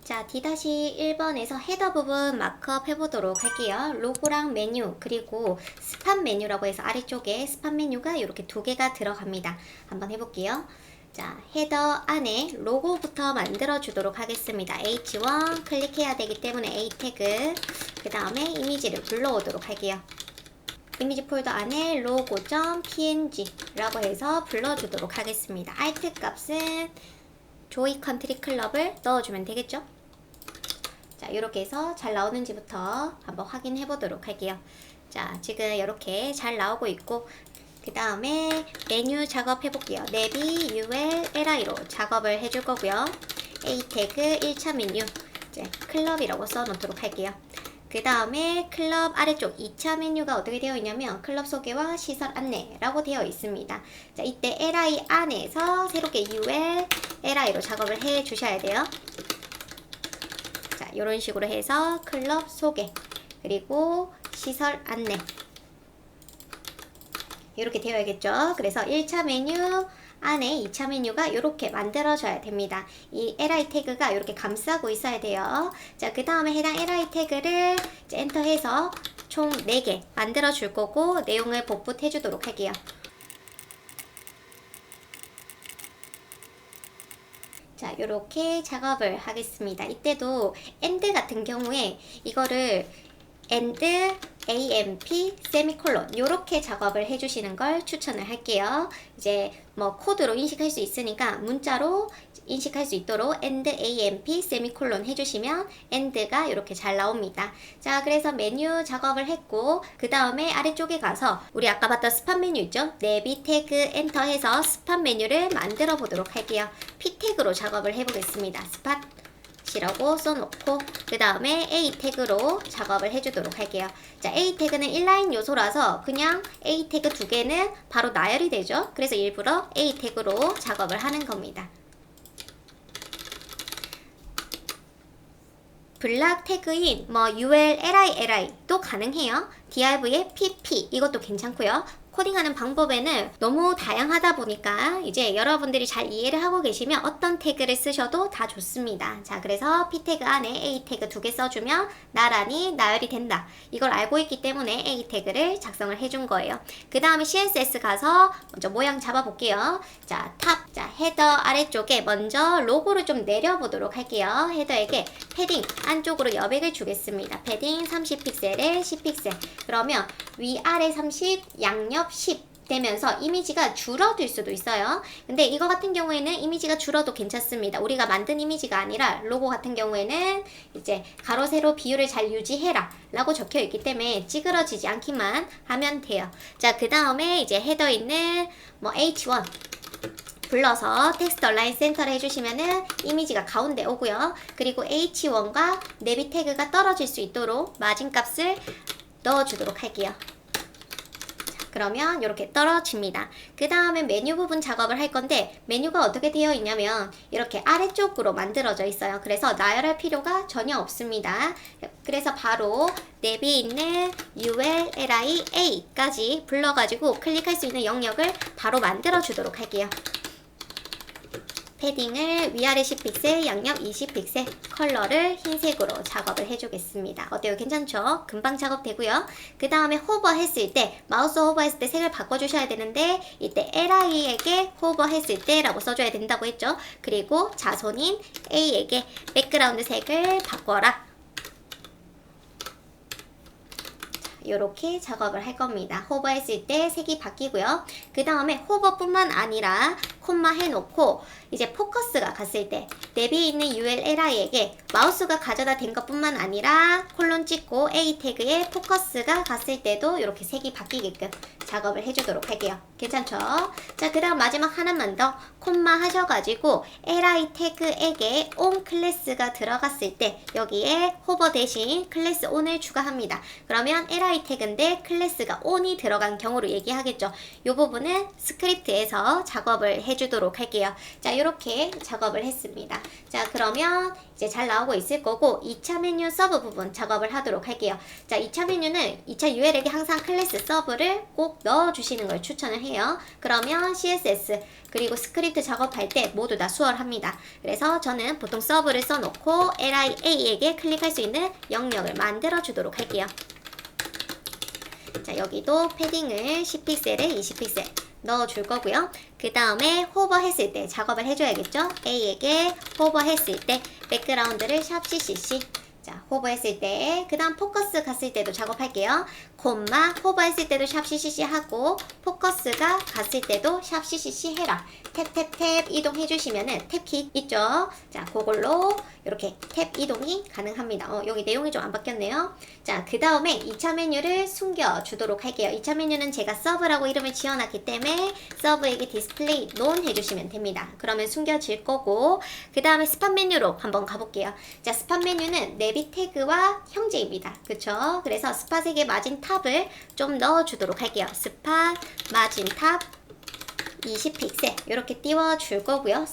자, D-1번에서 헤더 부분 마크업 해보도록 할게요. 로고랑 메뉴, 그리고 스팟 메뉴라고 해서 아래쪽에 스팟 메뉴가 이렇게 두 개가 들어갑니다. 한번 해볼게요. 자, 헤더 안에 로고부터 만들어 주도록 하겠습니다. H1 클릭해야 되기 때문에 A 태그, 그 다음에 이미지를 불러오도록 할게요. 이미지 폴더 안에 logo.png 라고 해서 불러주도록 하겠습니다. Alt 값은 조이 컨트리 클럽을 넣어주면 되겠죠? 자, 이렇게 해서 잘 나오는지부터 한번 확인해 보도록 할게요. 자, 지금 이렇게 잘 나오고 있고, 그 다음에 메뉴 작업해 볼게요. 내비 UL LI로 작업을 해줄 거고요. A 태그 1차 메뉴, 이제 클럽이라고 써 놓도록 할게요. 그 다음에 클럽 아래쪽 2차 메뉴가 어떻게 되어 있냐면 클럽 소개와 시설 안내라고 되어 있습니다. 자, 이때 LI 안에서 새롭게 UL LI로 작업을 해 주셔야 돼요. 자, 이런 식으로 해서 클럽 소개 그리고 시설 안내 이렇게 되어야겠죠. 그래서 1차 메뉴 안에 2차 메뉴가 이렇게 만들어져야 됩니다. 이 li 태그가 이렇게 감싸고 있어야 돼요. 자, 그 다음에 해당 li 태그를 이제 엔터해서 총 4개 만들어 줄 거고 내용을 복붙해 주도록 할게요. 자, 요렇게 작업을 하겠습니다. 이때도 AND 같은 경우에 이거를 AND AMP 세미콜론 요렇게 작업을 해주시는 걸 추천을 할게요. 이제 뭐 코드로 인식할 수 있으니까 문자로 인식할 수 있도록 AND AMP 세미콜론 해주시면 AND가 이렇게 잘 나옵니다. 자, 그래서 메뉴 작업을 했고 그 다음에 아래쪽에 가서 우리 아까 봤던 스팟 메뉴 있죠? 내비 태그 엔터 해서 스팟 메뉴를 만들어 보도록 할게요. P 태그로 작업을 해보겠습니다. 스팟 이라고 써놓고 그 다음에 A 태그로 작업을 해주도록 할게요. 자, A 태그는 인라인 요소라서 그냥 A 태그 두 개는 바로 나열이 되죠. 그래서 일부러 A 태그로 작업을 하는 겁니다. 블락 태그인 뭐 UL, LI도 가능해요. div의 pp 이것도 괜찮고요. 코딩하는 방법에는 너무 다양하다 보니까 이제 여러분들이 잘 이해를 하고 계시면 어떤 태그를 쓰셔도 다 좋습니다. 자, 그래서 p 태그 안에 a 태그 두 개 써주면 나란히 나열이 된다. 이걸 알고 있기 때문에 a 태그를 작성을 해준 거예요. 그 다음에 css 가서 먼저 모양 잡아볼게요. 자, 탑, 자, 헤더 아래쪽에 먼저 로고를 좀 내려보도록 할게요. 헤더에게 패딩 안쪽으로 여백을 주겠습니다. 패딩 30픽셀에 10픽셀. 그러면 위아래 30, 양옆 10 되면서 이미지가 줄어들 수도 있어요. 근데 이거 같은 경우에는 이미지가 줄어도 괜찮습니다. 우리가 만든 이미지가 아니라 로고 같은 경우에는 이제 가로 세로 비율을 잘 유지해라 라고 적혀 있기 때문에 찌그러지지 않기만 하면 돼요. 자, 그 다음에 이제 헤더 있는 뭐 H1 불러서 텍스트 얼라인 센터를 해주시면은 이미지가 가운데 오고요. 그리고 H1과 내비 태그가 떨어질 수 있도록 마진 값을 넣어주도록 할게요. 그러면 이렇게 떨어집니다. 그 다음에 메뉴 부분 작업을 할 건데 메뉴가 어떻게 되어 있냐면 이렇게 아래쪽으로 만들어져 있어요. 그래서 나열할 필요가 전혀 없습니다. 그래서 바로 내비 있는 UL, LI, A까지 불러가지고 클릭할 수 있는 영역을 바로 만들어 주도록 할게요. 패딩을 위아래 10픽셀, 양옆 20픽셀, 컬러를 흰색으로 작업을 해주겠습니다. 어때요? 괜찮죠? 금방 작업되고요. 그 다음에 호버 했을 때, 마우스 호버 했을 때 색을 바꿔주셔야 되는데 이때 LI에게 호버 했을 때 라고 써줘야 된다고 했죠. 그리고 자손인 A에게 백그라운드 색을 바꿔라. 이렇게 작업을 할 겁니다. 호버 했을 때 색이 바뀌고요. 그 다음에 호버뿐만 아니라 콤마 해놓고 이제 포커스가 갔을 때 내비에 있는 ULLI에게 마우스가 가져다 댄 것뿐만 아니라 콜론 찍고 A 태그에 포커스가 갔을 때도 이렇게 색이 바뀌게끔 작업을 해주도록 할게요. 괜찮죠? 자, 그 다음 마지막 하나만 더 콤마 하셔가지고 LI 태그에게 on 클래스가 들어갔을 때 여기에 호버 대신 클래스 on을 추가합니다. 그러면 LI 태그인데 클래스가 on이 들어간 경우로 얘기하겠죠. 이 부분은 스크립트에서 작업을 해주도록 할게요. 자, 이렇게 작업을 했습니다. 자, 그러면 이제 잘 나오고 있을 거고 2차 메뉴 서브 부분 작업을 하도록 할게요. 자, 2차 메뉴는 2차 UL에게 항상 클래스 서브를 꼭 꼭 넣어주시는 걸 추천을 해요. 그러면 CSS 그리고 스크립트 작업할 때 모두 다 수월합니다. 그래서 저는 보통 서브를 써놓고 LIA에게 클릭할 수 있는 영역을 만들어 주도록 할게요. 자, 여기도 패딩을 10픽셀에 20픽셀 넣어줄 거고요. 그 다음에 호버 했을 때 작업을 해줘야겠죠. A에게 호버 했을 때 백그라운드를 샵 CCC. 자, 호버 했을 때, 그 다음 포커스 갔을 때도 작업할게요. 콤마, 호버 했을 때도 샵 CCC 하고, 포커스가 갔을 때도 샵 CCC 해라. 탭 이동해주시면은 탭키 있죠? 자, 그걸로 이렇게 탭 이동이 가능합니다. 여기 내용이 좀 안 바뀌었네요. 자, 그 다음에 2차 메뉴를 숨겨주도록 할게요. 2차 메뉴는 제가 서브라고 이름을 지어놨기 때문에 서브에게 디스플레이 논 해주시면 됩니다. 그러면 숨겨질 거고, 그 다음에 스팟 메뉴로 한번 가볼게요. 자, 스팟 메뉴는 내비 태그와 형제입니다. 그쵸? 그래서 스팟에게 마진 탑을 좀 넣어주도록 할게요. 스팟 마진 탑 20픽셀 이렇게 띄워줄 거고요.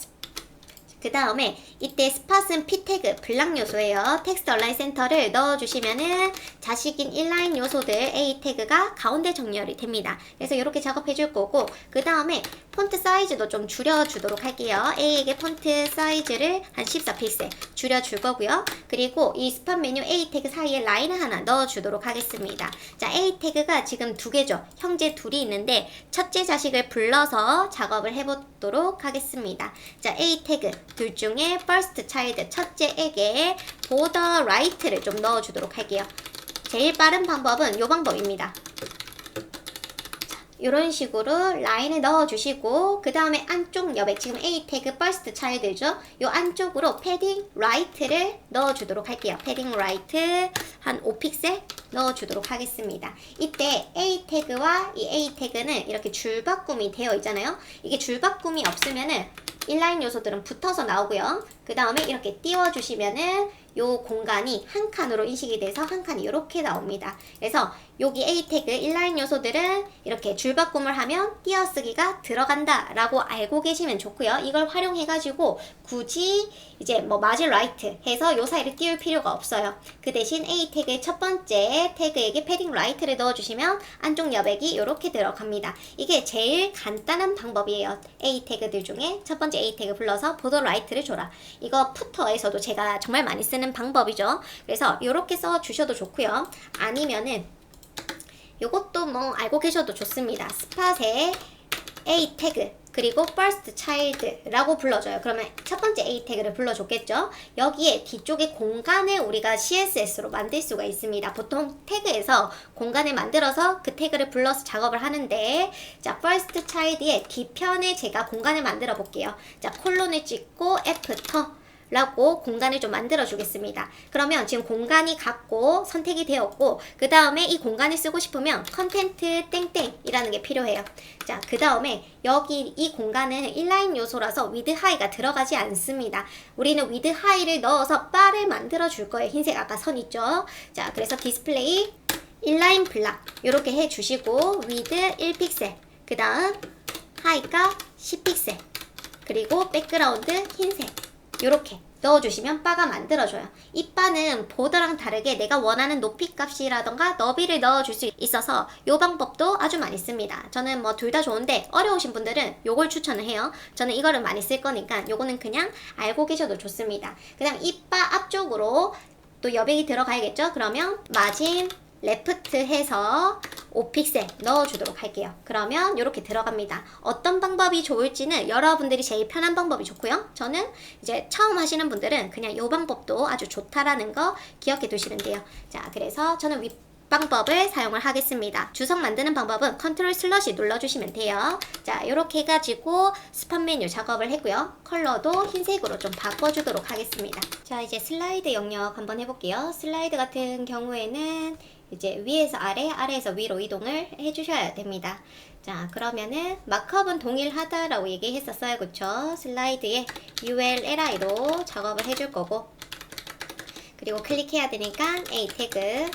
그 다음에 이때 스팟은 p 태그 블락 요소예요. 텍스트 얼라인 센터를 넣어주시면은 자식인 인라인 요소들 A 태그가 가운데 정렬이 됩니다. 그래서 이렇게 작업해 줄 거고, 그 다음에 폰트 사이즈도 좀 줄여주도록 할게요. A에게 폰트 사이즈를 한 14픽셀 줄여줄 거고요. 그리고 이 스팟 메뉴 A 태그 사이에 라인을 하나 넣어주도록 하겠습니다. 자, A 태그가 지금 두 개죠. 형제 둘이 있는데 첫째 자식을 불러서 작업을 해보도록 하겠습니다. 자, A 태그 둘 중에 first child 첫째에게 border right를 좀 넣어주도록 할게요. 제일 빠른 방법은 이 방법입니다. 이런 식으로 라인을 넣어주시고, 그 다음에 안쪽 여백, 지금 A 태그 first child죠. 요 안쪽으로 패딩 right를 넣어주도록 할게요. 패딩 right 한 5픽셀 넣어주도록 하겠습니다. 이때 A 태그와 이 A 태그는 이렇게 줄바꿈이 되어 있잖아요. 이게 줄바꿈이 없으면은 인라인 요소들은 붙어서 나오고요. 그 다음에 이렇게 띄워주시면은 요 공간이 한 칸으로 인식이 돼서 한 칸이 이렇게 나옵니다. 그래서 여기 A 태그 인라인 요소들은 이렇게 줄바꿈을 하면 띄어쓰기가 들어간다 라고 알고 계시면 좋고요. 이걸 활용해가지고 굳이 이제 뭐 마진 라이트 해서 요 사이를 띄울 필요가 없어요. 그 대신 A 태그의 첫 번째 태그에게 패딩 라이트를 넣어주시면 안쪽 여백이 이렇게 들어갑니다. 이게 제일 간단한 방법이에요. A 태그들 중에 첫 번째 A 태그 불러서 보더 라이트를 줘라. 이거 푸터에서도 제가 정말 많이 쓰는 방법이죠. 그래서 이렇게 써 주셔도 좋고요. 아니면은 요것도 뭐 알고 계셔도 좋습니다. 스팟에 A 태그 그리고 first child라고 불러줘요. 그러면 첫 번째 A 태그를 불러줬겠죠. 여기에 뒤쪽에 공간을 우리가 CSS로 만들 수가 있습니다. 보통 태그에서 공간을 만들어서 그 태그를 불러서 작업을 하는데, 자, first child의 뒤편에 제가 공간을 만들어 볼게요. 자, 콜론을 찍고 애프터 라고 공간을 좀 만들어 주겠습니다. 그러면 지금 공간이 같고 선택이 되었고, 그 다음에 이 공간을 쓰고 싶으면 컨텐트 땡땡이라는 게 필요해요. 자, 그 다음에 여기 이 공간은 인라인 요소라서 위드 하이가 들어가지 않습니다. 우리는 위드 하이를 넣어서 바를 만들어 줄 거예요. 흰색 아까 선 있죠. 자, 그래서 디스플레이 인라인 블락 이렇게 해 주시고, 위드 1픽셀, 그 다음 하이가 10픽셀, 그리고 백그라운드 흰색 이렇게 넣어주시면 바가 만들어져요. 이 바는 보더랑 다르게 내가 원하는 높이 값이라던가 너비를 넣어줄 수 있어서 이 방법도 아주 많이 씁니다. 저는 뭐 둘 다 좋은데 어려우신 분들은 요걸 추천을 해요. 저는 이거를 많이 쓸 거니까 요거는 그냥 알고 계셔도 좋습니다. 그 다음 이 바 앞쪽으로 또 여백이 들어가야겠죠? 그러면 마진 레프트 해서 5픽셀 넣어주도록 할게요. 그러면 이렇게 들어갑니다. 어떤 방법이 좋을지는 여러분들이 제일 편한 방법이 좋고요. 저는 이제 처음 하시는 분들은 그냥 이 방법도 아주 좋다라는 거 기억해 두시면 돼요. 자, 그래서 저는 방법을 사용을 하겠습니다. 주석 만드는 방법은 컨트롤 슬러시 눌러주시면 돼요. 자, 이렇게 해가지고 스팟 메뉴 작업을 했고요. 컬러도 흰색으로 좀 바꿔주도록 하겠습니다. 자, 이제 슬라이드 영역 한번 해볼게요. 슬라이드 같은 경우에는 이제 위에서 아래, 아래에서 위로 이동을 해주셔야 됩니다. 자, 그러면은 마크업은 동일하다라고 얘기했었어요. 그쵸? 슬라이드에 ULLI로 작업을 해줄 거고, 그리고 클릭해야 되니까 A 태그,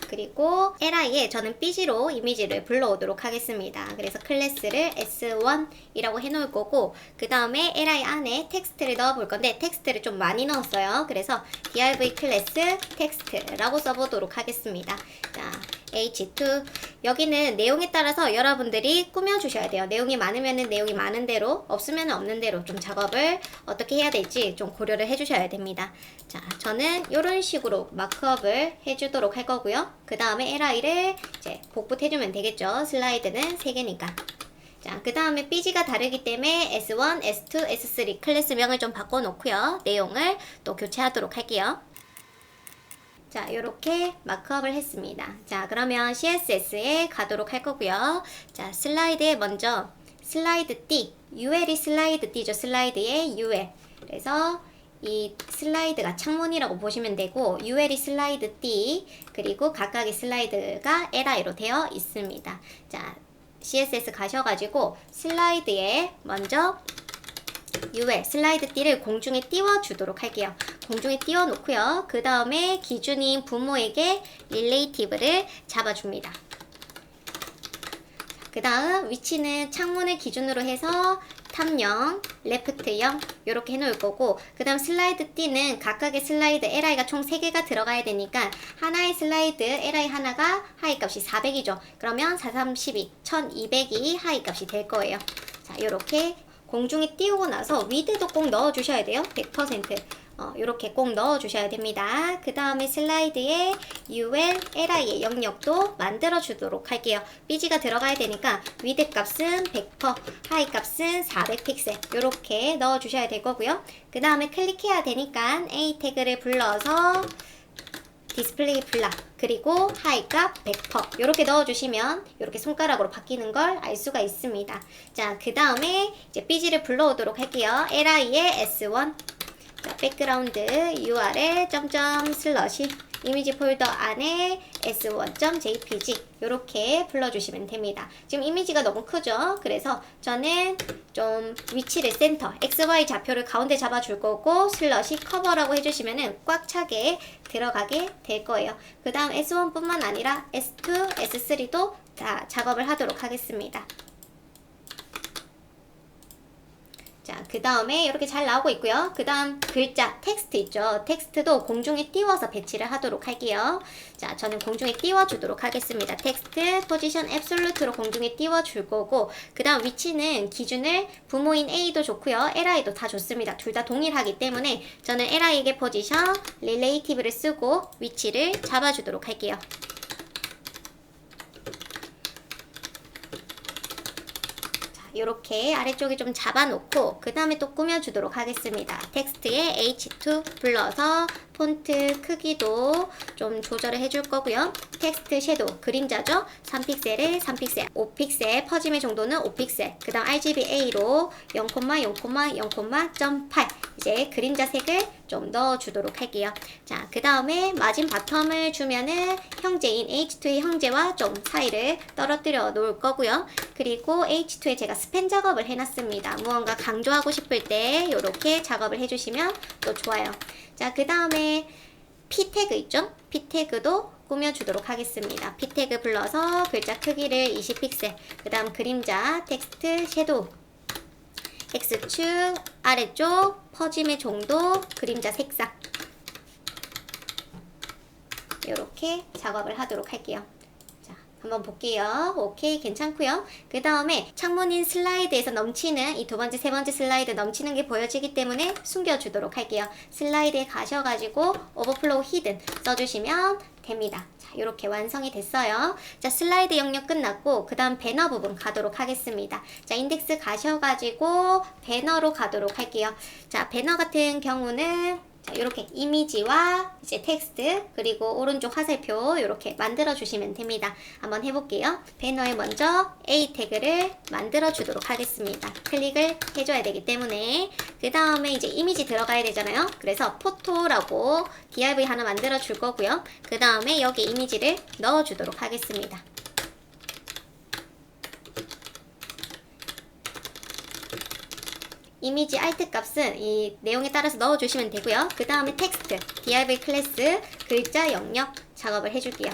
그리고 li에 저는 삐지로 이미지를 불러오도록 하겠습니다. 그래서 클래스를 S1이라고 해놓을 거고, 그 다음에 li 안에 텍스트를 넣어볼 건데 텍스트를 좀 많이 넣었어요. 그래서 div 클래스 텍스트라고 써보도록 하겠습니다. 자, H2. 여기는 내용에 따라서 여러분들이 꾸며주셔야 돼요. 내용이 많으면은 내용이 많은 대로, 없으면 없는 대로 좀 작업을 어떻게 해야 될지 좀 고려를 해주셔야 됩니다. 자, 저는 이런 식으로 마크업을 해주도록 할 거고요. 그 다음에 LI를 이제 복붙해주면 되겠죠. 슬라이드는 3개니까. 자, 그 다음에 삐지가 다르기 때문에 S1, S2, S3 클래스명을 좀 바꿔놓고요. 내용을 또 교체하도록 할게요. 자, 요렇게 마크업을 했습니다. 자, 그러면 CSS에 가도록 할 거고요. 자, 슬라이드에 먼저 슬라이드 D, UL이 슬라이드 D죠. 슬라이드의 UL. 그래서 이 슬라이드가 창문이라고 보시면 되고 UL이 슬라이드 D, 그리고 각각의 슬라이드가 LI로 되어 있습니다. 자, CSS 가셔가지고 슬라이드에 먼저 UL 슬라이드 D를 공중에 띄워주도록 할게요. 공중에 띄워놓고요. 그 다음에 기준인 부모에게 릴레이티브를 잡아줍니다. 그 다음 위치는 창문을 기준으로 해서 탑 0, 레프트 0 이렇게 해놓을 거고, 그 다음 슬라이드 D는 각각의 슬라이드 LI가 총 3개가 들어가야 되니까 하나의 슬라이드 LI 하나가 하이 값이 400이죠. 그러면 4, 3, 12, 1200이 하이 값이 될 거예요. 자, 이렇게 공중에 띄우고 나서 위드도 꼭 넣어주셔야 돼요. 100%. 이렇게 꼭 넣어주셔야 됩니다. 그 다음에 슬라이드에 UL, LI의 영역도 만들어주도록 할게요. 삐지가 들어가야 되니까 위드 값은 100%, 하이 값은 400픽셀 이렇게 넣어주셔야 될 거고요. 그 다음에 클릭해야 되니까 A 태그를 불러서 디스플레이 블락 그리고 하이 값 100% 이렇게 넣어주시면 이렇게 손가락으로 바뀌는 걸 알 수가 있습니다. 자, 그 다음에 이제 삐지를 불러오도록 할게요. LI의 S1, 자, 백그라운드 URL 점점 슬러시 이미지 폴더 안에 s1.jpg 이렇게 불러주시면 됩니다. 지금 이미지가 너무 크죠? 그래서 저는 좀 위치를 센터, XY 좌표를 가운데 잡아줄 거고 슬러시 커버라고 해주시면은 꽉 차게 들어가게 될 거예요. 그 다음 S1 뿐만 아니라 S2, S3도 다 작업을 하도록 하겠습니다. 자, 그 다음에 이렇게 잘 나오고 있고요. 그 다음 글자, 텍스트 있죠. 텍스트도 공중에 띄워서 배치를 하도록 할게요. 자, 저는 공중에 띄워주도록 하겠습니다. 텍스트, 포지션, 앱솔루트로 공중에 띄워줄 거고, 그 다음 위치는 기준을 부모인 A도 좋고요. LI도 다 좋습니다. 둘 다 동일하기 때문에 저는 LI에게 포지션, 릴레이티브를 쓰고 위치를 잡아주도록 할게요. 이렇게 아래쪽에 좀 잡아놓고 그 다음에 또 꾸며주도록 하겠습니다. 텍스트에 H2 불러서 폰트 크기도 좀 조절을 해줄 거고요. 텍스트 섀도우 그림자죠. 3픽셀에 3픽셀, 5픽셀 퍼짐의 정도는 5픽셀. 그 다음 RGBA로 0,0,0,8 이제 그림자 색을 좀 넣어주도록 할게요. 자, 그 다음에 마진 바텀을 주면은 형제인 H2의 형제와 좀 사이를 떨어뜨려 놓을 거고요. 그리고 H2에 제가 스팬 작업을 해놨습니다. 무언가 강조하고 싶을 때 이렇게 작업을 해주시면 또 좋아요. 자, 그 다음에 P 태그 있죠? P 태그도 꾸며주도록 하겠습니다. P 태그 불러서 글자 크기를 20픽셀, 그 다음 그림자, 텍스트, 섀도우, X축, 아래쪽, 퍼짐의 정도, 그림자 색상 이렇게 작업을 하도록 할게요. 한번 볼게요. 오케이, 괜찮고요. 그 다음에 창문인 슬라이드에서 넘치는 이 두 번째, 세 번째 슬라이드 넘치는 게 보여지기 때문에 숨겨주도록 할게요. 슬라이드에 가셔가지고 오버플로우 히든 써주시면 됩니다. 자, 이렇게 완성이 됐어요. 자, 슬라이드 영역 끝났고 그 다음 배너 부분 가도록 하겠습니다. 자, 인덱스 가셔가지고 배너로 가도록 할게요. 자, 배너 같은 경우는 자, 이렇게 이미지와 이제 텍스트 그리고 오른쪽 화살표 이렇게 만들어 주시면 됩니다. 한번 해볼게요. 배너에 먼저 A 태그를 만들어 주도록 하겠습니다. 클릭을 해줘야 되기 때문에 그 다음에 이제 이미지 들어가야 되잖아요. 그래서 포토라고 div 하나 만들어 줄 거고요. 그 다음에 여기 이미지를 넣어 주도록 하겠습니다. 이미지 alt 값은 이 내용에 따라서 넣어주시면 되고요. 그 다음에 텍스트, div 클래스, 글자 영역 작업을 해줄게요.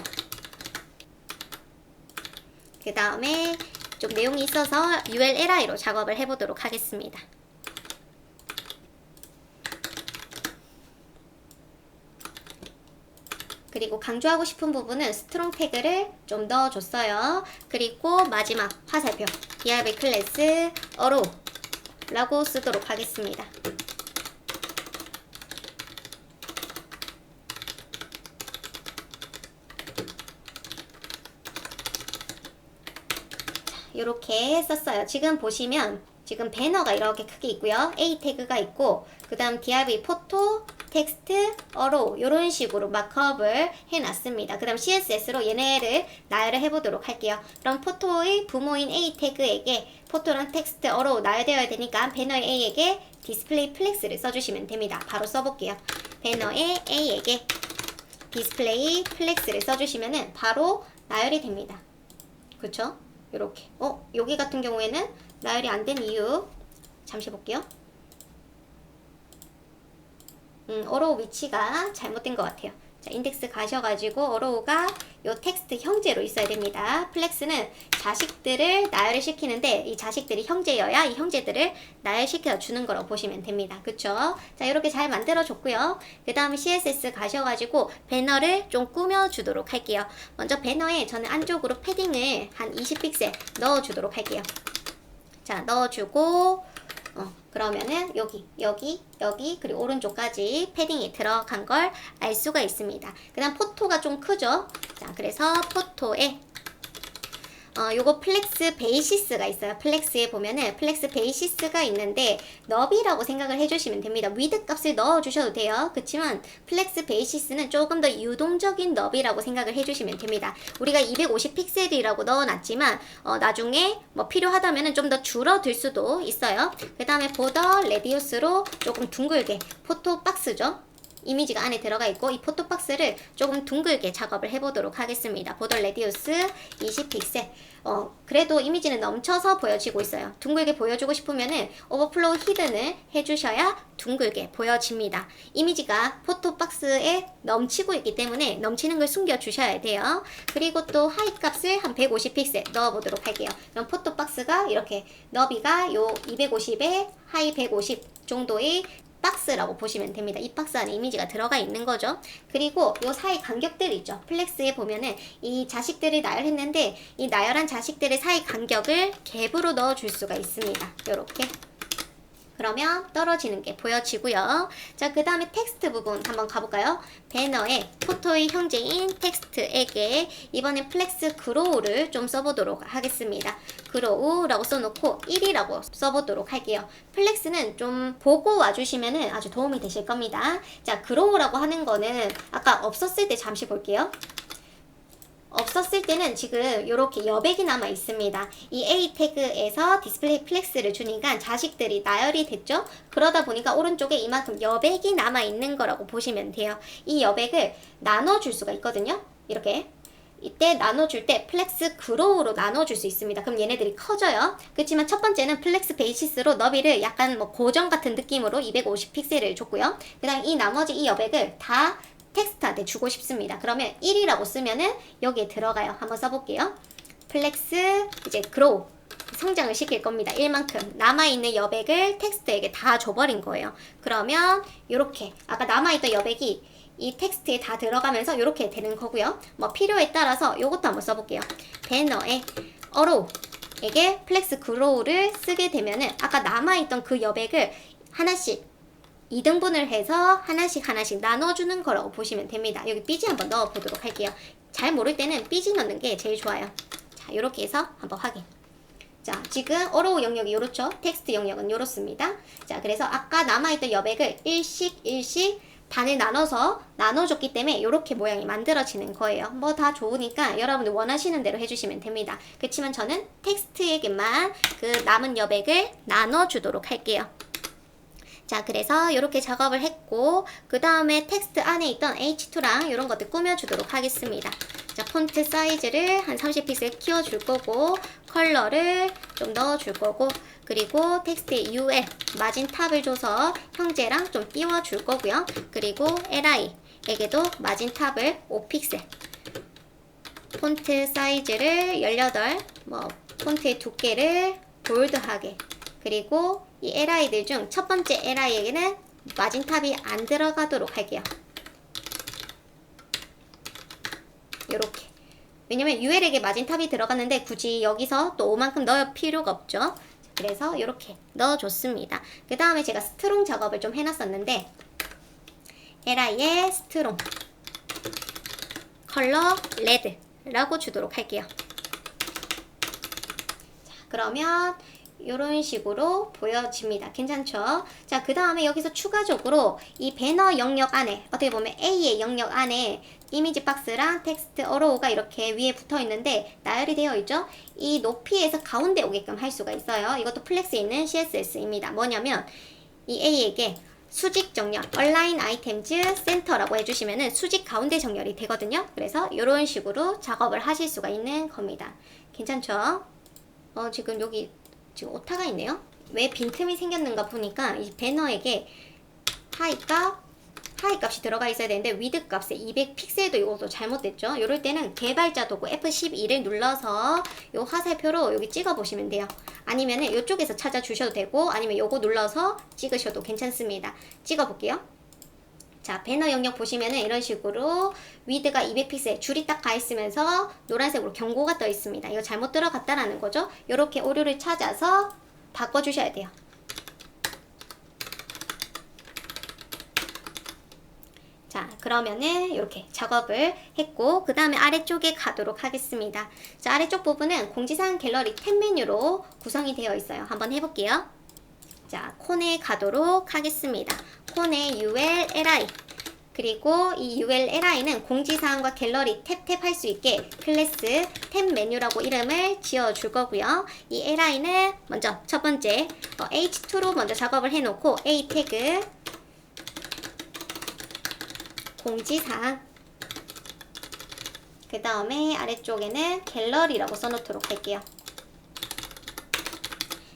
그 다음에 좀 내용이 있어서 ULLI로 작업을 해보도록 하겠습니다. 그리고 강조하고 싶은 부분은 스트롱 태그를 좀 넣어줬어요. 그리고 마지막 화살표 DIV 클래스 어로 라고 쓰도록 하겠습니다. 이렇게 썼어요. 지금 보시면 지금 배너가 이렇게 크게 있고요. A 태그가 있고 그 다음 div 포토 텍스트 어로 이런 식으로 마크업을 해놨습니다. 그 다음 CSS로 얘네를 나열을 해보도록 할게요. 그럼 포토의 부모인 A 태그에게 포토랑 텍스트 어로 나열되어야 되니까 배너의 A에게 디스플레이 플렉스를 써주시면 됩니다. 바로 써볼게요. 배너의 A에게 디스플레이 플렉스를 써주시면은 바로 나열이 됩니다. 그쵸? 요렇게. 여기 같은 경우에는 나열이 안 된 이유 잠시 볼게요. 어로우 위치가 잘못된 것 같아요. 자, 인덱스 가셔가지고 어로우가 요 텍스트 형제로 있어야 됩니다. 플렉스는 자식들을 나열을 시키는데 이 자식들이 형제여야 이 형제들을 나열시켜 주는 거라고 보시면 됩니다. 그쵸? 자, 이렇게 잘 만들어 줬고요. 그 다음에 CSS 가셔가지고 배너를 좀 꾸며 주도록 할게요. 먼저 배너에 저는 안쪽으로 패딩을 한 20픽셀 넣어 주도록 할게요. 자, 넣어주고 그러면은 여기 그리고 오른쪽까지 패딩이 들어간 걸 알 수가 있습니다. 그 다음 포토가 좀 크죠? 자, 그래서 포토에 요거 플렉스 베이시스가 있어요. 플렉스에 보면은 플렉스 베이시스가 있는데 너비라고 생각을 해주시면 됩니다. 위드 값을 넣어주셔도 돼요. 그치만 플렉스 베이시스는 조금 더 유동적인 너비라고 생각을 해주시면 됩니다. 우리가 250픽셀이라고 넣어놨지만 나중에 뭐 필요하다면은 좀 더 줄어들 수도 있어요. 그 다음에 보더 레디우스로 조금 둥글게 포토 박스죠. 이미지가 안에 들어가 있고 이 포토박스를 조금 둥글게 작업을 해보도록 하겠습니다. 보더 레디우스 20픽셀. 그래도 이미지는 넘쳐서 보여지고 있어요. 둥글게 보여주고 싶으면은 오버플로우 히든을 해주셔야 둥글게 보여집니다. 이미지가 포토박스에 넘치고 있기 때문에 넘치는 걸 숨겨주셔야 돼요. 그리고 또 하이 값을 한 150픽셀 넣어보도록 할게요. 그럼 포토박스가 이렇게 너비가 요 250에 하이 150 정도의 박스라고 보시면 됩니다. 이 박스 안에 이미지가 들어가 있는 거죠. 그리고 요 사이 간격들이 있죠. 플렉스에 보면은 이 자식들을 나열했는데 이 나열한 자식들의 사이 간격을 갭으로 넣어줄 수가 있습니다. 요렇게. 그러면 떨어지는 게 보여지고요. 자, 그 다음에 텍스트 부분 한번 가볼까요? 배너에 포토의 형제인 텍스트에게 이번엔 플렉스 그로우를 좀 써보도록 하겠습니다. 그로우라고 써놓고 1이라고 써보도록 할게요. 플렉스는 좀 보고 와주시면 아주 도움이 되실 겁니다. 자, 그로우라고 하는 거는 아까 없었을 때 잠시 볼게요. 없었을 때는 지금 이렇게 여백이 남아 있습니다. 이 A 태그에서 디스플레이 플렉스를 주니까 자식들이 나열이 됐죠? 그러다 보니까 오른쪽에 이만큼 여백이 남아 있는 거라고 보시면 돼요. 이 여백을 나눠줄 수가 있거든요. 이렇게. 이때 나눠줄 때 플렉스 그로우로 나눠줄 수 있습니다. 그럼 얘네들이 커져요. 그렇지만 첫 번째는 플렉스 베이시스로 너비를 약간 뭐 고정 같은 느낌으로 250픽셀을 줬고요. 그 다음 이 나머지 이 여백을 다 텍스트한테 주고 싶습니다. 그러면 1이라고 쓰면은 여기에 들어가요. 한번 써볼게요. 플렉스 이제 그로우 성장을 시킬 겁니다. 1만큼 남아있는 여백을 텍스트에게 다 줘버린 거예요. 그러면 이렇게 아까 남아있던 여백이 이 텍스트에 다 들어가면서 이렇게 되는 거고요. 뭐 필요에 따라서 이것도 한번 써볼게요. 배너에 어로우에게 플렉스 그로우를 쓰게 되면은 아까 남아있던 그 여백을 하나씩 2등분을 해서 하나씩 나눠주는 거라고 보시면 됩니다. 여기 삐지 한번 넣어보도록 할게요. 잘 모를 때는 삐지 넣는 게 제일 좋아요. 자, 이렇게 해서 한번 확인. 자, 지금 어로우 영역이 이렇죠? 텍스트 영역은 이렇습니다. 자, 그래서 아까 남아있던 여백을 일씩 반을 나눠줬기 때문에 이렇게 모양이 만들어지는 거예요. 뭐 다 좋으니까 여러분들 원하시는 대로 해주시면 됩니다. 그렇지만 저는 텍스트에게만 그 남은 여백을 나눠주도록 할게요. 자, 그래서 이렇게 작업을 했고 그 다음에 텍스트 안에 있던 H2랑 이런 것들 꾸며주도록 하겠습니다. 자, 폰트 사이즈를 한 30픽셀 키워줄 거고 컬러를 좀 넣어줄 거고 그리고 텍스트에 UL 마진 탑을 줘서 형제랑 좀 띄워줄 거고요. 그리고 LI에게도 마진 탑을 5픽셀 폰트 사이즈를 18 폰트의 두께를 볼드하게 그리고 이 LI들 중 첫 번째 LI에게는 마진 탑이 안 들어가도록 할게요. 요렇게. 왜냐면 UL에게 마진탑이 들어갔는데 굳이 여기서 또 5만큼 넣을 필요가 없죠. 그래서 이렇게 넣어줬습니다. 그 다음에 제가 스트롱 작업을 좀 해놨었는데 LI의 스트롱 컬러 레드라고 주도록 할게요. 자, 그러면 이런 식으로 보여집니다. 괜찮죠? 자, 그 다음에 여기서 추가적으로 이 배너 영역 안에 어떻게 보면 A의 영역 안에 이미지 박스랑 텍스트 어로우가 이렇게 위에 붙어 있는데 나열이 되어 있죠? 이 높이에서 가운데 오게끔 할 수가 있어요. 이것도 플렉스에 있는 CSS입니다. 뭐냐면 이 A에게 수직 정렬, Align Items Center라고 해주시면은 수직 가운데 정렬이 되거든요. 그래서 이런 식으로 작업을 하실 수가 있는 겁니다. 괜찮죠? 지금 여기 지금 오타가 있네요. 왜 빈틈이 생겼는가 보니까 이 배너에게 하이 값이 들어가 있어야 되는데 위드 값에 200 픽셀도 이것도 잘못됐죠. 이럴 때는 개발자 도구 F12를 눌러서 이 화살표로 여기 찍어 보시면 돼요. 아니면은 이쪽에서 찾아 주셔도 되고 아니면 요거 눌러서 찍으셔도 괜찮습니다. 찍어 볼게요. 자, 배너 영역 보시면은 이런 식으로 위드가 200픽셀 줄이 딱 가 있으면서 노란색으로 경고가 떠 있습니다. 이거 잘못 들어갔다라는 거죠. 이렇게 오류를 찾아서 바꿔주셔야 돼요. 자, 그러면은 이렇게 작업을 했고 그 다음에 아래쪽에 가도록 하겠습니다. 자, 아래쪽 부분은 공지사항 갤러리 탭 메뉴로 구성이 되어 있어요. 한번 해볼게요. 자, 콘에 가도록 하겠습니다. 콘에 ULLI 그리고 이 ULLI는 공지사항과 갤러리 탭 할 수 있게 클래스 탭 메뉴라고 이름을 지어줄 거고요. 이 LI는 먼저 첫 번째 H2로 먼저 작업을 해놓고 A 태그 공지사항 그 다음에 아래쪽에는 갤러리라고 써놓도록 할게요.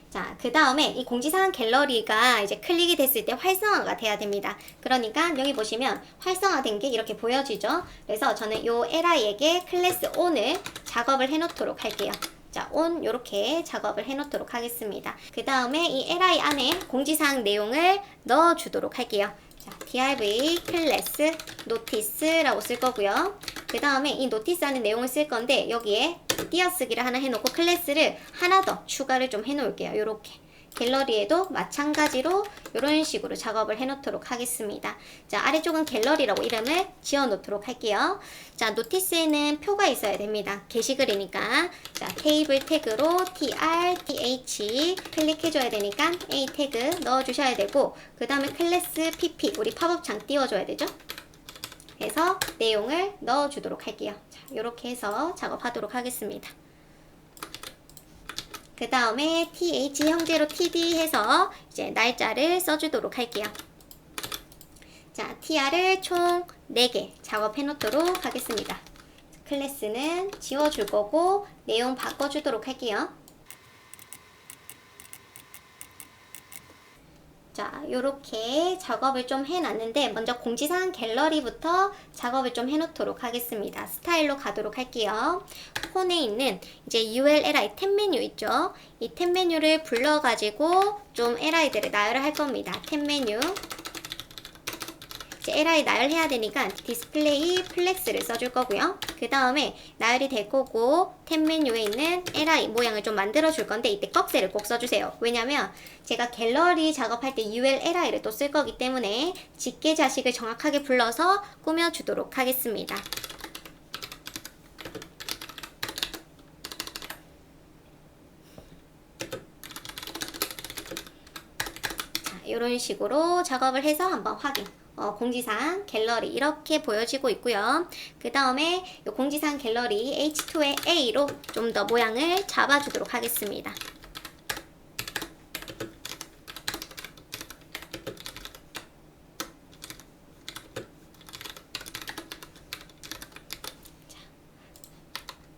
자, 그 다음에 이 공지사항 갤러리가 이제 클릭이 됐을 때 활성화가 돼야 됩니다. 그러니까 여기 보시면 활성화된 게 이렇게 보여지죠. 그래서 저는 요 LI에게 클래스 on을 작업을 해 놓도록 할게요. 자, on 요렇게 작업을 해 놓도록 하겠습니다. 그 다음에 이 LI 안에 공지사항 내용을 넣어 주도록 할게요. 자, div 클래스 노티스라고 쓸 거고요. 그 다음에 이 노티스 하는 내용을 쓸 건데 여기에 띄어쓰기를 하나 해놓고 클래스를 하나 더 추가를 좀 해놓을게요. 요렇게 갤러리에도 마찬가지로 이런 식으로 작업을 해놓도록 하겠습니다. 자, 아래쪽은 갤러리라고 이름을 지어놓도록 할게요. 자, 노티스에는 표가 있어야 됩니다. 게시글이니까 자, 테이블 태그로 tr, th 클릭해줘야 되니까 a 태그 넣어주셔야 되고 그 다음에 클래스 pp 우리 팝업창 띄워줘야 되죠. 해서 내용을 넣어주도록 할게요. 자, 이렇게 해서 작업하도록 하겠습니다. 그 다음에 th 형제로 td 해서 이제 날짜를 써주도록 할게요. 자, tr을 총 4개 작업해 놓도록 하겠습니다. 클래스는 지워줄 거고 내용 바꿔주도록 할게요. 자, 요렇게 작업을 좀 해놨는데 먼저 공지사항 갤러리부터 작업을 좀 해놓도록 하겠습니다. 스타일로 가도록 할게요. 폰에 있는 이제 ULLI 탭 메뉴 있죠? 이 탭 메뉴를 불러가지고 좀 LI들을 나열을 할 겁니다. 탭 메뉴 이제 LI 나열해야 되니까 디스플레이 플렉스를 써줄 거고요. 그 다음에 나열이 될 거고 탭 메뉴에 있는 LI 모양을 좀 만들어 줄 건데 이때 꺽쇠를 꼭 써주세요. 왜냐면 제가 갤러리 작업할 때 ULLI를 또 쓸 거기 때문에 직계 자식을 정확하게 불러서 꾸며주도록 하겠습니다. 자, 이런 식으로 작업을 해서 한번 확인. 공지사항 갤러리 이렇게 보여지고 있고요. 그 다음에 공지사항 갤러리 H2의 A로 좀 더 모양을 잡아주도록 하겠습니다.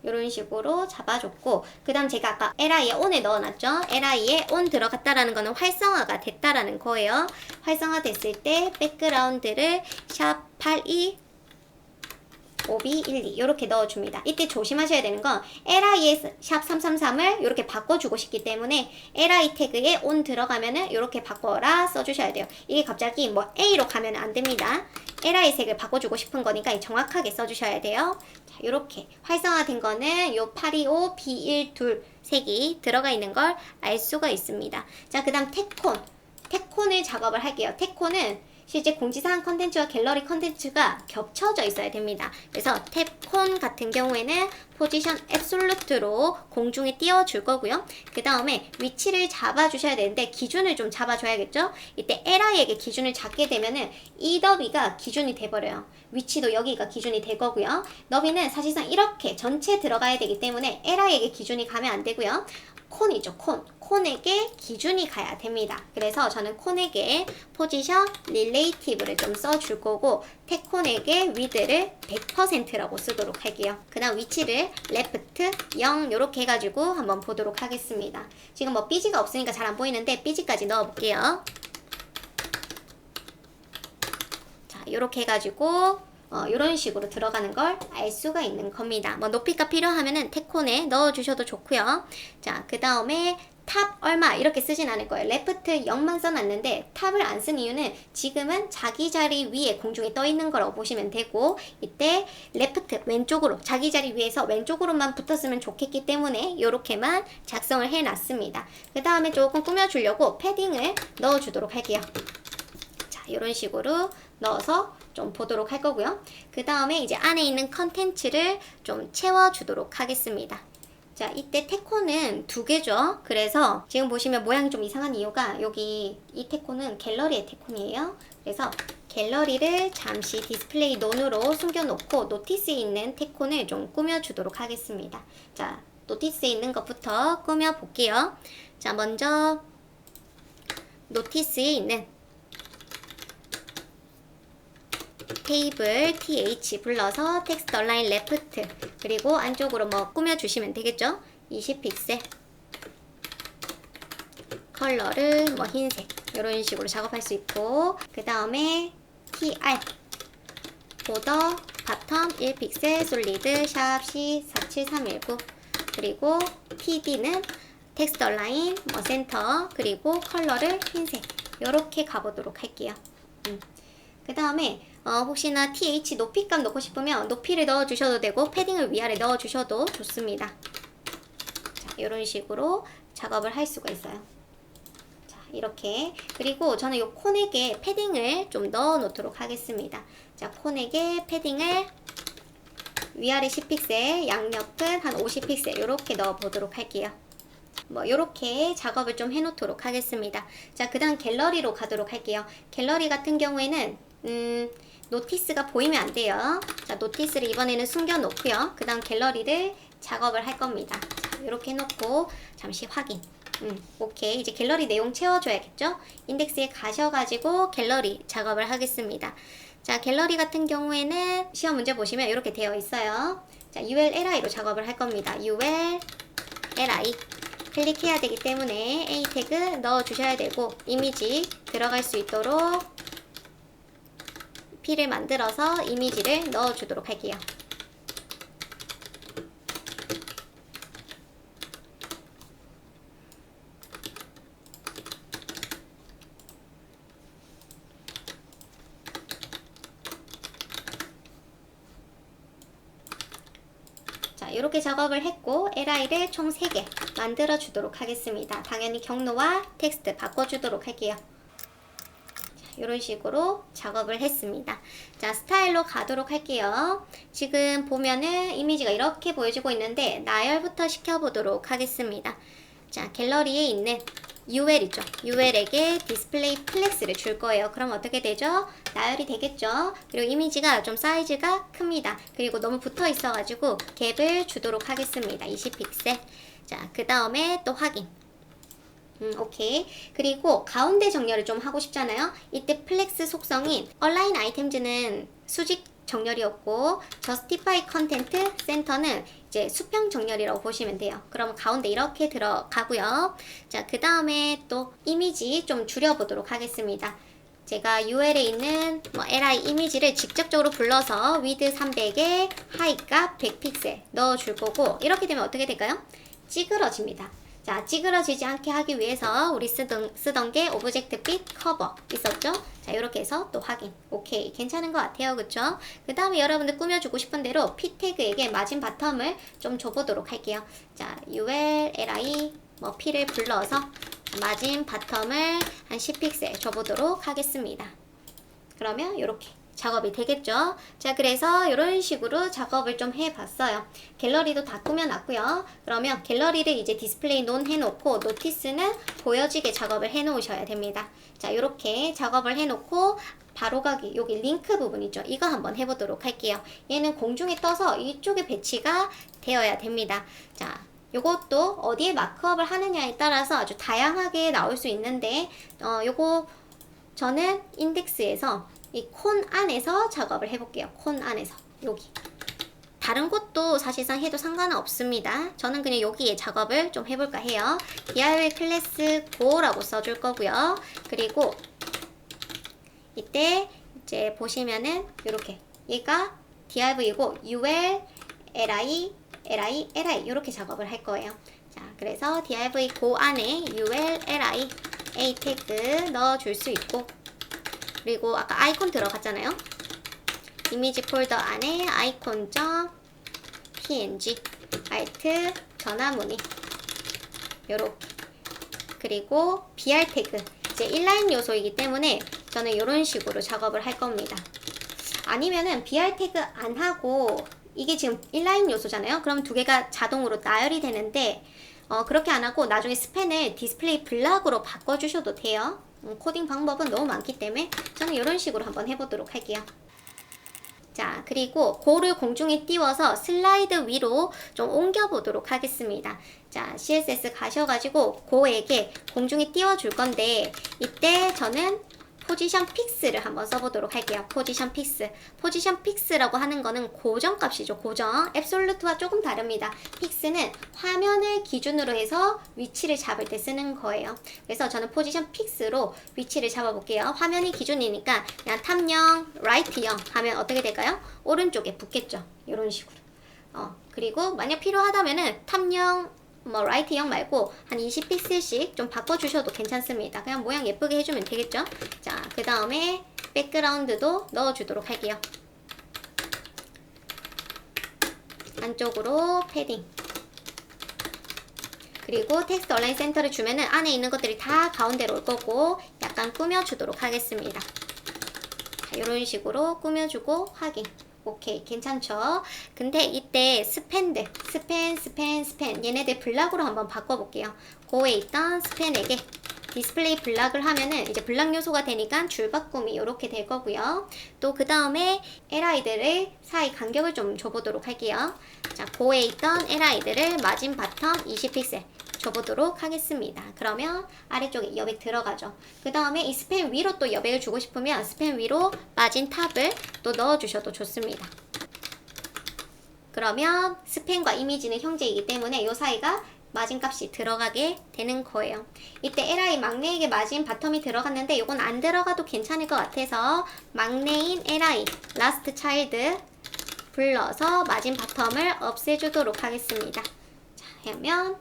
이런 식으로 잡아줬고 그 다음 제가 아까 LI에 on에 넣어놨죠. LI에 on 들어갔다라는 거는 활성화가 됐다라는 거예요. 활성화 됐을 때 백그라운드를 샵 82 OB12 이렇게 넣어줍니다. 이때 조심하셔야 되는 건 LI의 샵 333을 이렇게 바꿔주고 싶기 때문에 LI 태그에 on 들어가면은 이렇게 바꿔라 써주셔야 돼요. 이게 갑자기 뭐 A로 가면 안 됩니다. LI 색을 바꿔주고 싶은 거니까 정확하게 써주셔야 돼요. 자, 이렇게 활성화된 거는 요 825 B12 색이 들어가 있는 걸 알 수가 있습니다. 자, 그 다음 테콘을 작업을 할게요. 테콘은 실제 공지사항 컨텐츠와 갤러리 컨텐츠가 겹쳐져 있어야 됩니다. 그래서 탭콘 같은 경우에는 포지션 앱솔루트로 공중에 띄워줄 거고요. 그 다음에 위치를 잡아주셔야 되는데 기준을 좀 잡아줘야겠죠? 이때 LI에게 기준을 잡게 되면은 이 너비가 기준이 돼버려요. 위치도 여기가 기준이 될 거고요. 너비는 사실상 이렇게 전체 들어가야 되기 때문에 LI에게 기준이 가면 안 되고요. 콘이죠, 콘에게 기준이 가야 됩니다. 그래서 저는 콘에게 포지션 릴레이티브를 좀 써줄 거고 테콘에게 위드를 100%라고 쓰도록 할게요. 그 다음 위치를 레프트 0 이렇게 해가지고 한번 보도록 하겠습니다. 지금 뭐 삐지가 없으니까 잘 안 보이는데 삐지까지 넣어볼게요. 자, 이렇게 해가지고 이런 식으로 들어가는 걸 알 수가 있는 겁니다. 뭐 높이가 필요하면은 테콘에 넣어주셔도 좋고요. 자, 그 다음에 탑 얼마 이렇게 쓰진 않을 거예요. 레프트 0만 써놨는데 탑을 안 쓴 이유는 지금은 자기 자리 위에 공중에 떠 있는 거라고 보시면 되고 이때 레프트 왼쪽으로 자기 자리 위에서 왼쪽으로만 붙었으면 좋겠기 때문에 이렇게만 작성을 해놨습니다. 그 다음에 조금 꾸며주려고 패딩을 넣어주도록 할게요. 자, 이런 식으로 넣어서 좀 보도록 할 거고요. 그 다음에 이제 안에 있는 컨텐츠를 좀 채워주도록 하겠습니다. 자, 이때 테콘은 두 개죠. 그래서 지금 보시면 모양이 좀 이상한 이유가 여기 이 테콘은 갤러리의 테콘이에요. 그래서 갤러리를 잠시 디스플레이 논으로 숨겨놓고 노티스에 있는 테콘을 좀 꾸며주도록 하겠습니다. 자, 노티스에 있는 것부터 꾸며볼게요. 자, 먼저 노티스에 있는 테이블 th 불러서 텍스트 얼라인 레프트 그리고 안쪽으로 뭐 꾸며주시면 되겠죠. 20픽셀 컬러를 뭐 흰색 이런 식으로 작업할 수 있고 그 다음에 tr 보더 바텀 1픽셀 솔리드 샵 C47319 그리고 td는 텍스트 얼라인 뭐 센터 그리고 컬러를 흰색 이렇게 가보도록 할게요. 그 다음에 혹시나 th 높이값 넣고 싶으면 높이를 넣어주셔도 되고 패딩을 위아래 넣어주셔도 좋습니다. 자, 이런 식으로 작업을 할 수가 있어요. 자, 이렇게 그리고 저는 이 콘에게 패딩을 좀 넣어 놓도록 하겠습니다. 자, 콘에게 패딩을 위아래 10픽셀 양옆은 한 50픽셀 이렇게 넣어 보도록 할게요. 뭐 이렇게 작업을 좀 해놓도록 하겠습니다. 자, 그 다음 갤러리로 가도록 할게요. 갤러리 같은 경우에는 노티스가 보이면 안 돼요. 자, 노티스를 이번에는 숨겨 놓고요. 그 다음 갤러리를 작업을 할 겁니다. 자, 이렇게 해놓고 잠시 확인. 오케이. 이제 갤러리 내용 채워줘야겠죠? 인덱스에 가셔가지고 갤러리 작업을 하겠습니다. 자, 갤러리 같은 경우에는 시험 문제 보시면 이렇게 되어 있어요. 자, ULLI로 작업을 할 겁니다. ULLI 클릭해야 되기 때문에 A 태그 넣어주셔야 되고 이미지 들어갈 수 있도록 P를 만들어서 이미지를 넣어주도록 할게요. 자, 이렇게 작업을 했고 LI를 총 3개 만들어 주도록 하겠습니다. 당연히 경로와 텍스트 바꿔주도록 할게요. 이런 식으로 작업을 했습니다. 자, 스타일로 가도록 할게요. 지금 보면은 이미지가 이렇게 보여지고 있는데 나열부터 시켜보도록 하겠습니다. 자, 갤러리에 있는 UL이죠. UL에게 디스플레이 플렉스를 줄 거예요. 그럼 어떻게 되죠? 나열이 되겠죠? 그리고 이미지가 좀 사이즈가 큽니다. 그리고 너무 붙어 있어가지고 갭을 주도록 하겠습니다. 20픽셀. 자, 그 다음에 또 확인. 오케이. 그리고 가운데 정렬을 좀 하고 싶잖아요. 이때 플렉스 속성인 얼라인 아이템즈는 수직 정렬이었고 저스티파이 컨텐트 센터는 이제 수평 정렬이라고 보시면 돼요. 그럼 가운데 이렇게 들어가고요. 자, 그 다음에 또 이미지 좀 줄여보도록 하겠습니다. 제가 UL에 있는 li 이미지를 직접적으로 불러서 width 300에 height 값 100픽셀 넣어줄 거고, 이렇게 되면 어떻게 될까요? 찌그러집니다. 자, 찌그러지지 않게 하기 위해서 우리 쓰던 게 오브젝트 빛 커버 있었죠? 자, 이렇게 해서 또 확인. 오케이, 괜찮은 것 같아요. 그쵸? 그 다음에 여러분들 꾸며주고 싶은 대로 p 태그에게 마진 바텀을 좀 줘보도록 할게요. 자, ul li p를 불러서 마진 바텀을 한 10픽셀 줘보도록 하겠습니다. 그러면 이렇게 작업이 되겠죠. 자, 그래서 이런 식으로 작업을 좀 해봤어요. 갤러리도 다 꾸며놨고요. 그러면 갤러리를 이제 디스플레이 논 해놓고 노티스는 보여지게 작업을 해놓으셔야 됩니다. 자, 이렇게 작업을 해놓고 바로 가기, 여기 링크 부분 있죠. 이거 한번 해보도록 할게요. 얘는 공중에 떠서 이쪽에 배치가 되어야 됩니다. 자, 요것도 어디에 마크업을 하느냐에 따라서 아주 다양하게 나올 수 있는데, 요거 저는 인덱스에서 이 콘 안에서 작업을 해볼게요. 콘 안에서 여기. 다른 곳도 사실상 해도 상관은 없습니다. 저는 그냥 여기에 작업을 좀 해볼까 해요. div 클래스 go라고 써줄 거고요. 그리고 이때 이제 보시면은 이렇게 얘가 div이고 ul li 이렇게 작업을 할 거예요. 자, 그래서 div go 안에 ul li a 태그 넣어줄 수 있고, 그리고 아까 아이콘 들어갔잖아요. 이미지 폴더 안에 icon.png alt 전화문의 요렇게, 그리고 br 태그 이제 인라인 요소이기 때문에 저는 이런 식으로 작업을 할 겁니다. 아니면은 br 태그 안 하고 이게 지금 인라인 요소잖아요. 그럼 두 개가 자동으로 나열이 되는데, 그렇게 안 하고 나중에 스팬을 디스플레이 블락으로 바꿔주셔도 돼요. 코딩 방법은 너무 많기 때문에 저는 이런 식으로 한번 해보도록 할게요. 자, 그리고 고를 공중에 띄워서 슬라이드 위로 좀 옮겨보도록 하겠습니다. 자, CSS 가셔가지고 고에게 공중에 띄워줄 건데, 이때 저는 포지션 픽스를 한번 써보도록 할게요. 포지션 픽스. 포지션 픽스라고 하는 거는 고정값이죠. 고정. 앱솔루트와 조금 다릅니다. 픽스는 화면을 기준으로 해서 위치를 잡을 때 쓰는 거예요. 그래서 저는 포지션 픽스로 위치를 잡아볼게요. 화면이 기준이니까 그냥 탑 0, 라이트 0 하면 어떻게 될까요? 오른쪽에 붙겠죠. 이런 식으로. 그리고 만약 필요하다면은 탑 0, 라이트 0 말고 한 20픽셀씩 좀 바꿔주셔도 괜찮습니다. 그냥 모양 예쁘게 해주면 되겠죠? 자, 그 다음에 백그라운드도 넣어주도록 할게요. 안쪽으로 패딩. 그리고 텍스트 얼라인 센터를 주면은 안에 있는 것들이 다 가운데로 올 거고, 약간 꾸며주도록 하겠습니다. 자, 이런 식으로 꾸며주고 확인. 오케이, 괜찮죠? 근데 이때 스팬 얘네들 블락으로 한번 바꿔볼게요. 고에 있던 스팬에게 디스플레이 블락을 하면은 이제 블락 요소가 되니까 줄바꿈이 이렇게 될 거고요. 또 그 다음에 li들의 사이 간격을 좀 줘보도록 할게요. 자, 고에 있던 li들을 마진 바텀 20픽셀 줘보도록 하겠습니다. 그러면 아래쪽에 여백 들어가죠. 그 다음에 이 스팸 위로 또 여백을 주고 싶으면 스팸 위로 마진 탑을 또 넣어주셔도 좋습니다. 그러면 스팸과 이미지는 형제이기 때문에 이 사이가 마진 값이 들어가게 되는 거예요. 이때 li 막내에게 마진 바텀이 들어갔는데 이건 안 들어가도 괜찮을 것 같아서 막내인 li last child 불러서 마진 바텀을 없애주도록 하겠습니다. 자, 하면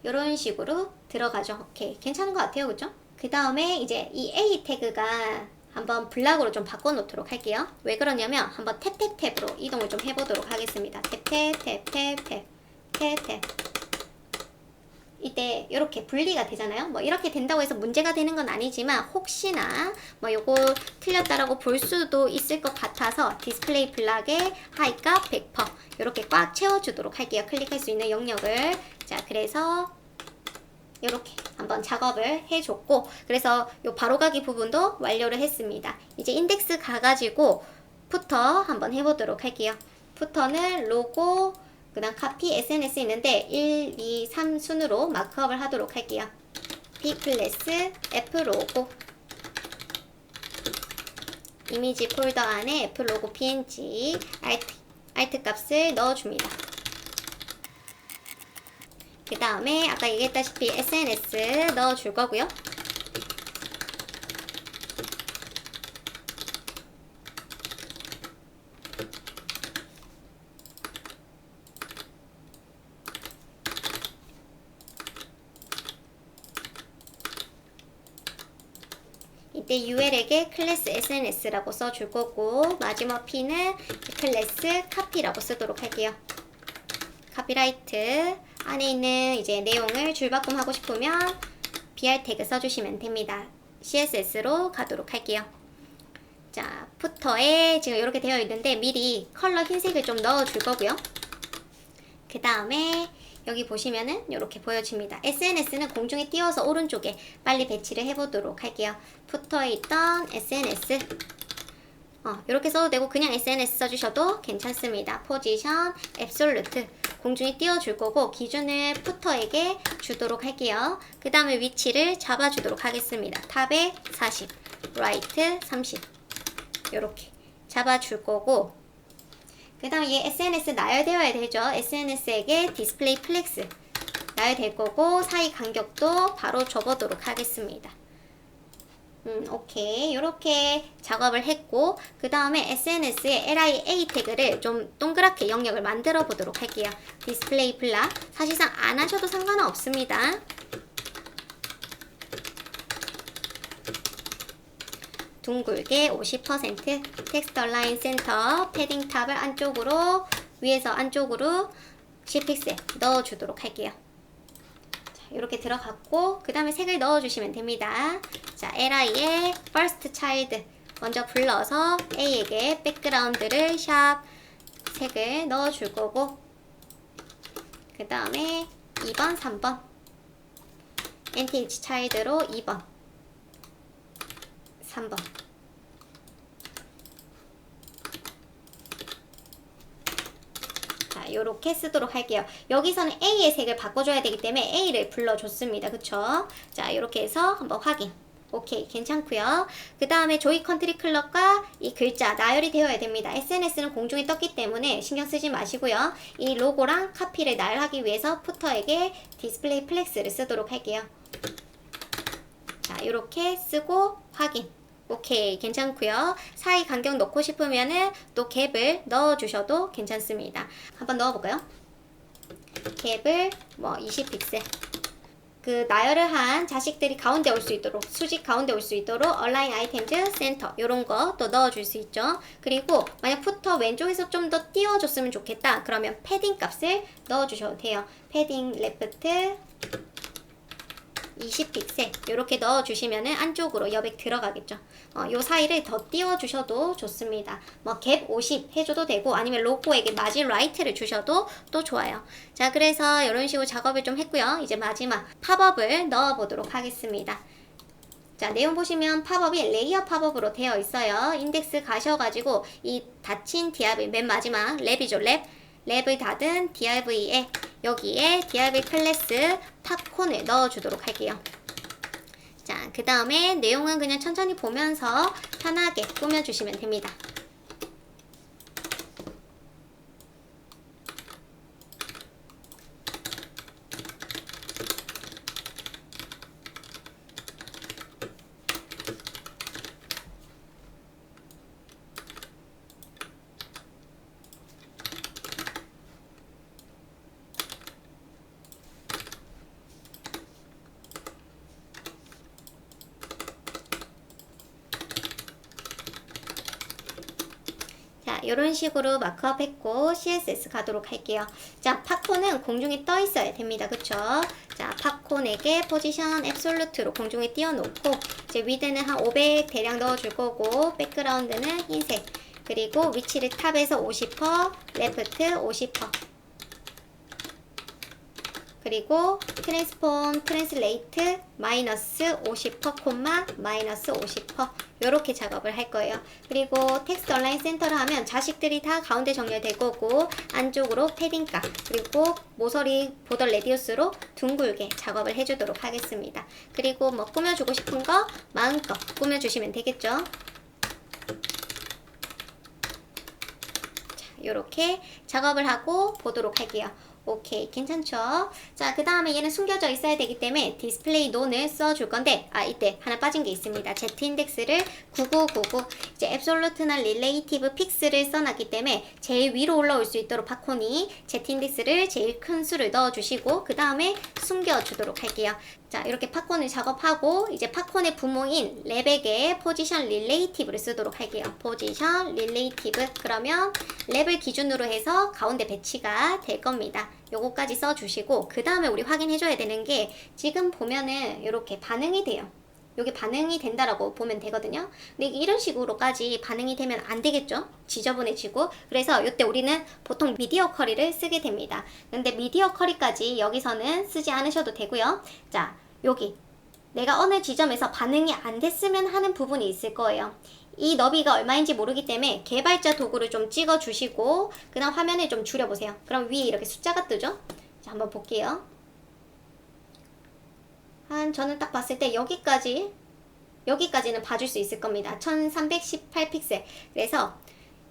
이런 식으로 들어가죠. 오케이, 괜찮은 것 같아요. 그죠? 그 다음에 이제 이 A 태그가 한번 블락으로 좀 바꿔놓도록 할게요. 왜 그러냐면 한번 탭탭탭으로 이동을 좀 해보도록 하겠습니다. 탭탭탭탭탭 탭탭. 이때 이렇게 분리가 되잖아요. 이렇게 된다고 해서 문제가 되는 건 아니지만 혹시나 요거 틀렸다라고 볼 수도 있을 것 같아서 디스플레이 블락에 하이 값 100% 이렇게 꽉 채워주도록 할게요. 클릭할 수 있는 영역을. 자, 그래서 이렇게 한번 작업을 해줬고, 그래서 요 바로가기 부분도 완료를 했습니다. 이제 인덱스 가가지고 푸터 한번 해보도록 할게요. 푸터는 로고, 그 다음 카피 SNS 있는데 1, 2, 3 순으로 마크업을 하도록 할게요. B 클래스 F 로고, 이미지 폴더 안에 F 로고 png alt 값을 넣어줍니다. 그 다음에 아까 얘기했다시피 SNS 넣어줄 거고요. 이때 UL에게 클래스 SNS라고 써줄 거고, 마지막 P는 클래스 카피라고 쓰도록 할게요. 카피라이트 안에 있는 이제 내용을 줄바꿈 하고 싶으면 BR 태그 써주시면 됩니다. CSS로 가도록 할게요. 자, 푸터에 지금 이렇게 되어 있는데 미리 컬러 흰색을 좀 넣어줄 거고요. 그 다음에 여기 보시면은 이렇게 보여집니다. SNS는 공중에 띄워서 오른쪽에 빨리 배치를 해보도록 할게요. 푸터에 있던 SNS 이렇게 써도 되고 그냥 SNS 써주셔도 괜찮습니다. 포지션, 앱솔루트 공중에 띄워줄 거고 기준을 푸터에게 주도록 할게요. 그 다음에 위치를 잡아주도록 하겠습니다. 탑에 40, 라이트 30 이렇게 잡아줄 거고, 그 다음에 얘 SNS 나열되어야 되죠. SNS에게 디스플레이 플렉스 나열될 거고 사이 간격도 바로 줘보도록 하겠습니다. 오케이. 이렇게 작업을 했고, 그 다음에 SNS에 LIA 태그를 좀 동그랗게 영역을 만들어 보도록 할게요. 디스플레이 블락 사실상 안 하셔도 상관은 없습니다. 둥글게 50% 텍스트 얼라인 센터 패딩 탑을 안쪽으로 위에서 안쪽으로 10픽셀 넣어주도록 할게요. 자, 이렇게 들어갔고 그 다음에 색을 넣어주시면 됩니다. 자, LI의 first child 먼저 불러서 A에게 백그라운드를 샵 색을 넣어줄 거고, 그 다음에 2번, 3번 NTH child로 2번 3번 자, 요렇게 쓰도록 할게요. 여기서는 A의 색을 바꿔줘야 되기 때문에 A를 불러줬습니다. 그쵸? 자, 요렇게 해서 한번 확인. 오케이, 괜찮고요. 그 다음에 조이 컨트리 클럽과 이 글자 나열이 되어야 됩니다. SNS는 공중에 떴기 때문에 신경 쓰지 마시고요. 이 로고랑 카피를 나열하기 위해서 푸터에게 디스플레이 플렉스를 쓰도록 할게요. 자, 이렇게 쓰고 확인. 오케이, 괜찮고요. 사이 간격 넣고 싶으면은 또 갭을 넣어주셔도 괜찮습니다. 한번 넣어볼까요? 갭을 뭐 20픽셀. 그 나열을 한 자식들이 가운데 올 수 있도록, 수직 가운데 올 수 있도록 얼라인 아이템즈 센터 요런 거 또 넣어줄 수 있죠. 그리고 만약 푸터 왼쪽에서 좀 더 띄워줬으면 좋겠다 그러면 패딩 값을 넣어주셔도 돼요. 패딩 레프트 20픽셀 이렇게 넣어주시면은 안쪽으로 여백 들어가겠죠. 요 사이를 더 띄워주셔도 좋습니다. 뭐 갭 50 해줘도 되고 아니면 로고에게 마진 라이트를 주셔도 또 좋아요. 자, 그래서 이런 식으로 작업을 좀 했고요. 이제 마지막 팝업을 넣어보도록 하겠습니다. 자, 내용 보시면 팝업이 레이어 팝업으로 되어 있어요. 인덱스 가셔가지고 이 닫힌 div 맨 마지막 랩이죠. 랩을 닫은 div에 여기에 div 클래스 팝콘을 넣어주도록 할게요. 자, 그 다음에 내용은 그냥 천천히 보면서 편하게 꾸며주시면 됩니다. 이런 식으로 마크업 했고 CSS 가도록 할게요. 자, 팝콘은 공중에 떠 있어야 됩니다. 그쵸? 자, 팝콘에게 포지션 앱솔루트로 공중에 띄워놓고 이제 위드는 한 500 대략 넣어줄 거고 백그라운드는 흰색, 그리고 위치를 탑에서 50%, 레프트 50%, 그리고 트랜스폼 트랜슬레이트 마이너스 50% 콤마 마이너스 50% 요렇게 작업을 할 거예요. 그리고 텍스트 얼라인 센터를 하면 자식들이 다 가운데 정렬될 거고 안쪽으로 패딩값 그리고 모서리 보더 레디우스로 둥글게 작업을 해주도록 하겠습니다. 그리고 뭐 꾸며주고 싶은 거 마음껏 꾸며주시면 되겠죠. 자, 요렇게 작업을 하고 보도록 할게요. 오케이, 괜찮죠? 자, 그 다음에 얘는 숨겨져 있어야 되기 때문에 디스플레이 논을 써줄 건데, 이때 하나 빠진 게 있습니다. Z 인덱스를 9999, 이제 앱솔루트나 릴레이티브 픽스를 써놨기 때문에 제일 위로 올라올 수 있도록 팝콘이 Z 인덱스를 제일 큰 수를 넣어주시고, 그 다음에 숨겨주도록 할게요. 자, 이렇게 팝콘을 작업하고 이제 팝콘의 부모인 랩에게 포지션 릴레이티브를 쓰도록 할게요. 포지션 릴레이티브. 그러면 랩을 기준으로 해서 가운데 배치가 될 겁니다. 요거까지 써주시고 그 다음에 우리 확인해줘야 되는 게 지금 보면은 이렇게 반응이 돼요. 여기 반응이 된다라고 보면 되거든요. 근데 이런 식으로까지 반응이 되면 안 되겠죠? 지저분해지고. 그래서 이때 우리는 보통 미디어 커리를 쓰게 됩니다. 근데 미디어 커리까지 여기서는 쓰지 않으셔도 되고요. 자, 여기 내가 어느 지점에서 반응이 안 됐으면 하는 부분이 있을 거예요. 이 너비가 얼마인지 모르기 때문에 개발자 도구를 좀 찍어 주시고 그 다음 화면을 좀 줄여보세요. 그럼 위에 이렇게 숫자가 뜨죠? 자, 한번 볼게요. 저는 딱 봤을 때 여기까지는 봐줄 수 있을 겁니다. 1318 픽셀. 그래서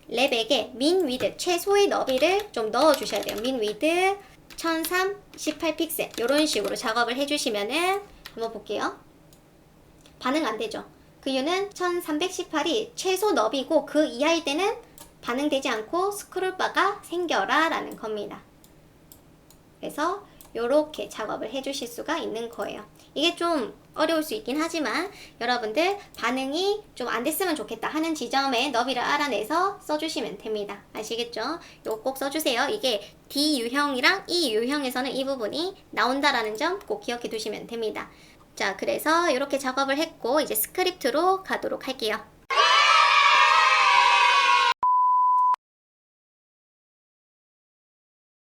랩에게 min width 최소의 너비를 좀 넣어 주셔야 돼요. min width 1318 픽셀 이런 식으로 작업을 해주시면은 한번 볼게요. 반응 안 되죠. 그 이유는 1318이 최소 너비고 그 이하일 때는 반응되지 않고 스크롤바가 생겨라 라는 겁니다. 그래서 요렇게 작업을 해주실 수가 있는 거예요. 이게 좀 어려울 수 있긴 하지만 여러분들 반응이 좀 안 됐으면 좋겠다 하는 지점에 너비를 알아내서 써주시면 됩니다. 아시겠죠? 요거 꼭 써주세요. 이게 D 유형이랑 E 유형에서는 이 부분이 나온다라는 점 꼭 기억해 두시면 됩니다. 자, 그래서 이렇게 작업을 했고 이제 스크립트로 가도록 할게요.